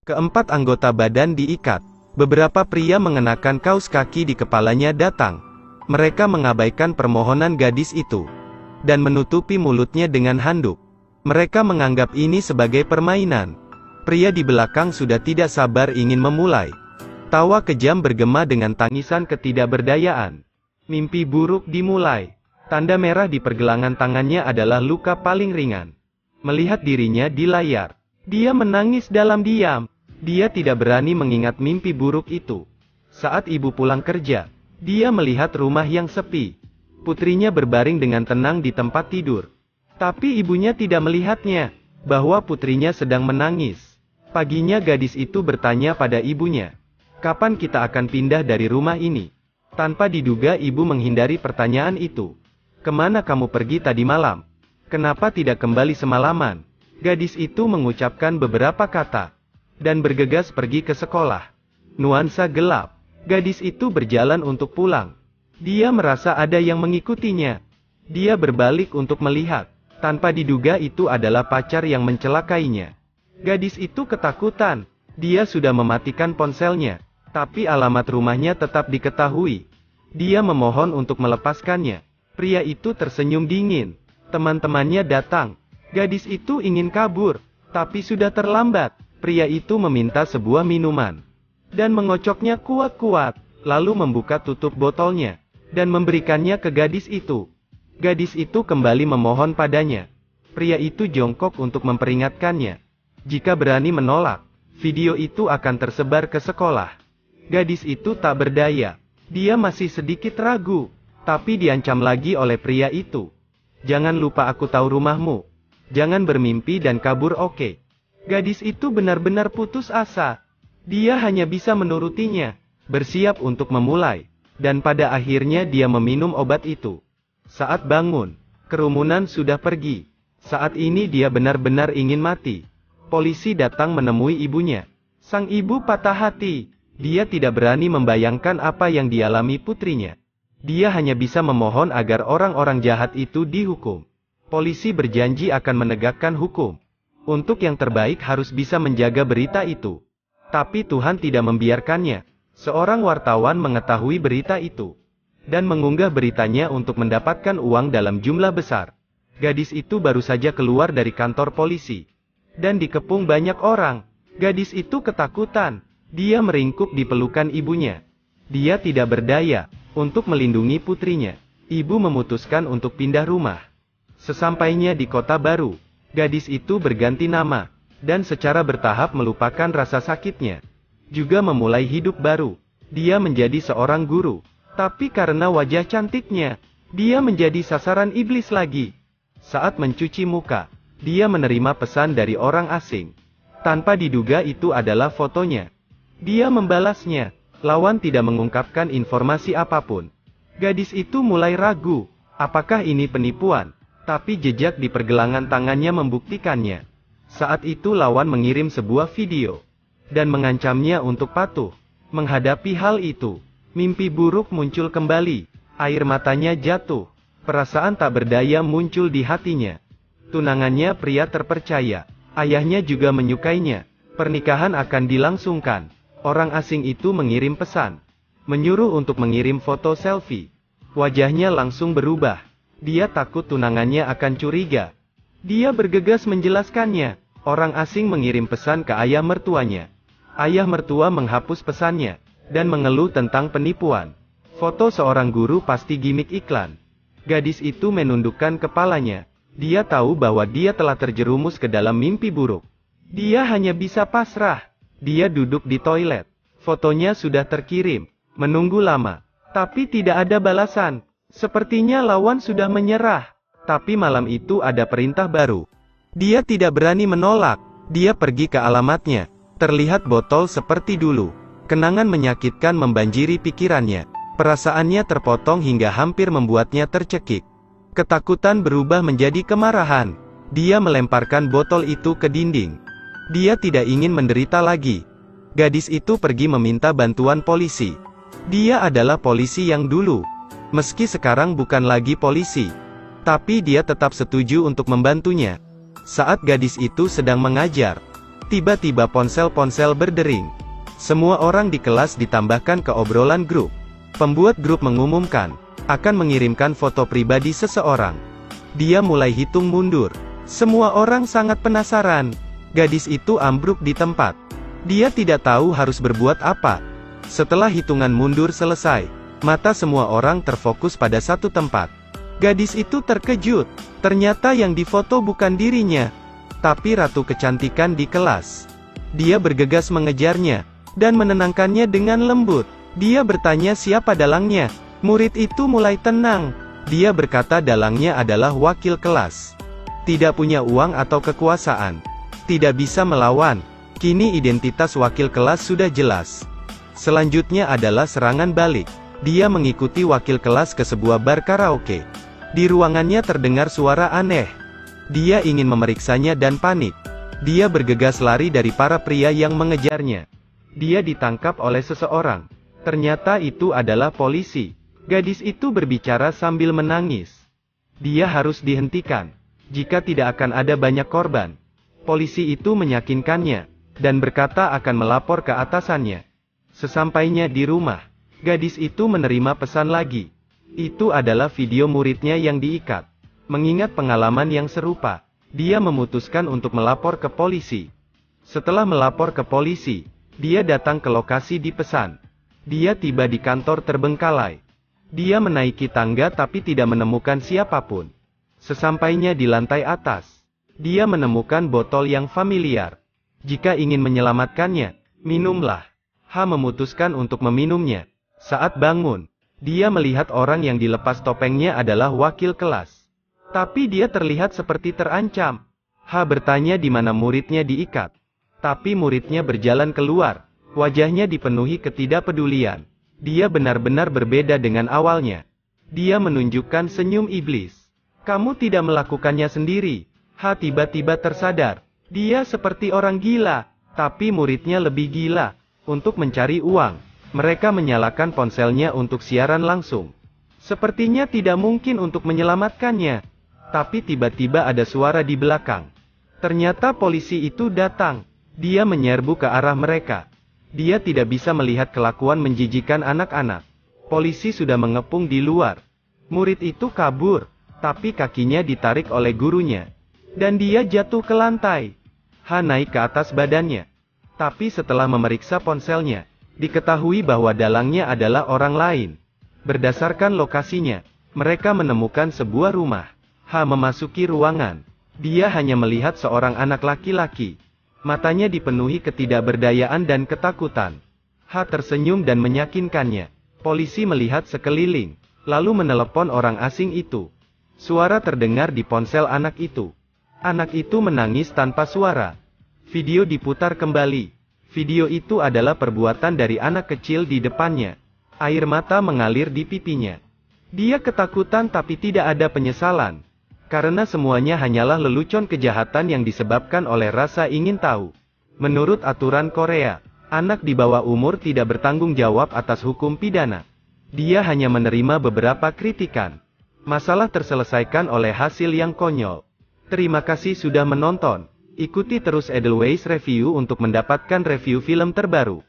Keempat anggota badan diikat. Beberapa pria mengenakan kaos kaki di kepalanya datang. Mereka mengabaikan permohonan gadis itu dan menutupi mulutnya dengan handuk. Mereka menganggap ini sebagai permainan. Pria di belakang sudah tidak sabar ingin memulai. Tawa kejam bergema dengan tangisan ketidakberdayaan. Mimpi buruk dimulai. Tanda merah di pergelangan tangannya adalah luka paling ringan. Melihat dirinya di layar, dia menangis dalam diam. Dia tidak berani mengingat mimpi buruk itu. Saat ibu pulang kerja, dia melihat rumah yang sepi. Putrinya berbaring dengan tenang di tempat tidur. Tapi ibunya tidak melihatnya, bahwa putrinya sedang menangis. Paginya gadis itu bertanya pada ibunya, "Kapan kita akan pindah dari rumah ini?" Tanpa diduga ibu menghindari pertanyaan itu. "Kemana kamu pergi tadi malam? Kenapa tidak kembali semalaman?" Gadis itu mengucapkan beberapa kata dan bergegas pergi ke sekolah. Nuansa gelap. Gadis itu berjalan untuk pulang. Dia merasa ada yang mengikutinya. Dia berbalik untuk melihat. Tanpa diduga itu adalah pacar yang mencelakainya. Gadis itu ketakutan. Dia sudah mematikan ponselnya, tapi alamat rumahnya tetap diketahui. Dia memohon untuk melepaskannya. Pria itu tersenyum dingin. Teman-temannya datang. Gadis itu ingin kabur, tapi sudah terlambat. Pria itu meminta sebuah minuman dan mengocoknya kuat-kuat, lalu membuka tutup botolnya dan memberikannya ke gadis itu. Gadis itu kembali memohon padanya. Pria itu jongkok untuk memperingatkannya. Jika berani menolak, video itu akan tersebar ke sekolah. Gadis itu tak berdaya. Dia masih sedikit ragu, tapi diancam lagi oleh pria itu. "Jangan lupa aku tahu rumahmu. Jangan bermimpi dan kabur, oke?" Gadis itu benar-benar putus asa. Dia hanya bisa menurutinya, bersiap untuk memulai. Dan pada akhirnya dia meminum obat itu. Saat bangun, kerumunan sudah pergi. Saat ini dia benar-benar ingin mati. Polisi datang menemui ibunya. Sang ibu patah hati. Dia tidak berani membayangkan apa yang dialami putrinya. Dia hanya bisa memohon agar orang-orang jahat itu dihukum. Polisi berjanji akan menegakkan hukum. Untuk yang terbaik harus bisa menjaga berita itu. Tapi Tuhan tidak membiarkannya. Seorang wartawan mengetahui berita itu dan mengunggah beritanya untuk mendapatkan uang dalam jumlah besar. Gadis itu baru saja keluar dari kantor polisi dan dikepung banyak orang. Gadis itu ketakutan. Dia meringkuk di pelukan ibunya. Dia tidak berdaya untuk melindungi putrinya. Ibu memutuskan untuk pindah rumah. Sesampainya di kota baru, gadis itu berganti nama, dan secara bertahap melupakan rasa sakitnya. Juga memulai hidup baru. Dia menjadi seorang guru. Tapi karena wajah cantiknya, dia menjadi sasaran iblis lagi. Saat mencuci muka, dia menerima pesan dari orang asing. Tanpa diduga itu adalah fotonya. Dia membalasnya. Lawan tidak mengungkapkan informasi apapun. Gadis itu mulai ragu. Apakah ini penipuan? Tapi jejak di pergelangan tangannya membuktikannya. Saat itu lawan mengirim sebuah video dan mengancamnya untuk patuh. Menghadapi hal itu, mimpi buruk muncul kembali. Air matanya jatuh. Perasaan tak berdaya muncul di hatinya. Tunangannya pria terpercaya. Ayahnya juga menyukainya. Pernikahan akan dilangsungkan. Orang asing itu mengirim pesan. Menyuruh untuk mengirim foto selfie. Wajahnya langsung berubah. Dia takut tunangannya akan curiga. Dia bergegas menjelaskannya. Orang asing mengirim pesan ke ayah mertuanya. Ayah mertua menghapus pesannya dan mengeluh tentang penipuan. Foto seorang guru pasti gimik iklan. Gadis itu menundukkan kepalanya. Dia tahu bahwa dia telah terjerumus ke dalam mimpi buruk. Dia hanya bisa pasrah. Dia duduk di toilet. Fotonya sudah terkirim. Menunggu lama, tapi tidak ada balasan. Sepertinya lawan sudah menyerah. Tapi malam itu ada perintah baru. Dia tidak berani menolak. Dia pergi ke alamatnya. Terlihat botol seperti dulu. Kenangan menyakitkan membanjiri pikirannya. Perasaannya terpotong hingga hampir membuatnya tercekik. Ketakutan berubah menjadi kemarahan. Dia melemparkan botol itu ke dinding. Dia tidak ingin menderita lagi. Gadis itu pergi meminta bantuan polisi. Dia adalah polisi yang dulu. Meski sekarang bukan lagi polisi, tapi dia tetap setuju untuk membantunya. Saat gadis itu sedang mengajar, Tiba-tiba ponsel-ponsel berdering. Semua orang di kelas ditambahkan ke obrolan grup. Pembuat grup mengumumkan, akan mengirimkan foto pribadi seseorang. Dia mulai hitung mundur. Semua orang sangat penasaran. Gadis itu ambruk di tempat. Dia tidak tahu harus berbuat apa. Setelah hitungan mundur selesai, mata semua orang terfokus pada satu tempat. Gadis itu terkejut. Ternyata yang difoto bukan dirinya, tapi ratu kecantikan di kelas. Dia bergegas mengejarnya, dan menenangkannya dengan lembut. Dia bertanya siapa dalangnya. Murid itu mulai tenang. Dia berkata dalangnya adalah wakil kelas. Tidak punya uang atau kekuasaan. Tidak bisa melawan. Kini identitas wakil kelas sudah jelas. Selanjutnya adalah serangan balik. Dia mengikuti wakil kelas ke sebuah bar karaoke. Di ruangannya terdengar suara aneh. Dia ingin memeriksanya dan panik. Dia bergegas lari dari para pria yang mengejarnya. Dia ditangkap oleh seseorang. Ternyata itu adalah polisi. Gadis itu berbicara sambil menangis. Dia harus dihentikan. Jika tidak akan ada banyak korban. Polisi itu meyakinkannya, dan berkata akan melapor ke atasannya. Sesampainya di rumah, gadis itu menerima pesan lagi. Itu adalah video muridnya yang diikat. Mengingat pengalaman yang serupa, dia memutuskan untuk melapor ke polisi. Setelah melapor ke polisi, dia datang ke lokasi dipesan. Dia tiba di kantor terbengkalai. Dia menaiki tangga tapi tidak menemukan siapapun. Sesampainya di lantai atas, dia menemukan botol yang familiar. Jika ingin menyelamatkannya, minumlah. Memutuskan untuk meminumnya. Saat bangun, dia melihat orang yang dilepas topengnya adalah wakil kelas. Tapi dia terlihat seperti terancam. Bertanya di mana muridnya diikat. Tapi muridnya berjalan keluar. Wajahnya dipenuhi ketidakpedulian. Dia benar-benar berbeda dengan awalnya. Dia menunjukkan senyum iblis. Kamu tidak melakukannya sendiri. Tiba-tiba tersadar. Dia seperti orang gila. Tapi muridnya lebih gila. Untuk mencari uang, mereka menyalakan ponselnya untuk siaran langsung. Sepertinya tidak mungkin untuk menyelamatkannya. Tapi tiba-tiba ada suara di belakang. Ternyata polisi itu datang. Dia menyerbu ke arah mereka. Dia tidak bisa melihat kelakuan menjijikan anak-anak. Polisi sudah mengepung di luar. Murid itu kabur, tapi kakinya ditarik oleh gurunya. Dan dia jatuh ke lantai. Naik ke atas badannya. Tapi setelah memeriksa ponselnya, diketahui bahwa dalangnya adalah orang lain. Berdasarkan lokasinya, mereka menemukan sebuah rumah. Memasuki ruangan. Dia hanya melihat seorang anak laki-laki. Matanya dipenuhi ketidakberdayaan dan ketakutan. Tersenyum dan meyakinkannya. Polisi melihat sekeliling, lalu menelepon orang asing itu. Suara terdengar di ponsel anak itu. Anak itu menangis tanpa suara. Video diputar kembali. Video itu adalah perbuatan dari anak kecil di depannya. Air mata mengalir di pipinya. Dia ketakutan tapi tidak ada penyesalan. Karena semuanya hanyalah lelucon kejahatan yang disebabkan oleh rasa ingin tahu. Menurut aturan Korea, anak di bawah umur tidak bertanggung jawab atas hukum pidana. Dia hanya menerima beberapa kritikan. Masalah terselesaikan oleh hasil yang konyol. Terima kasih sudah menonton. Ikuti terus Edelweiss Review untuk mendapatkan review film terbaru.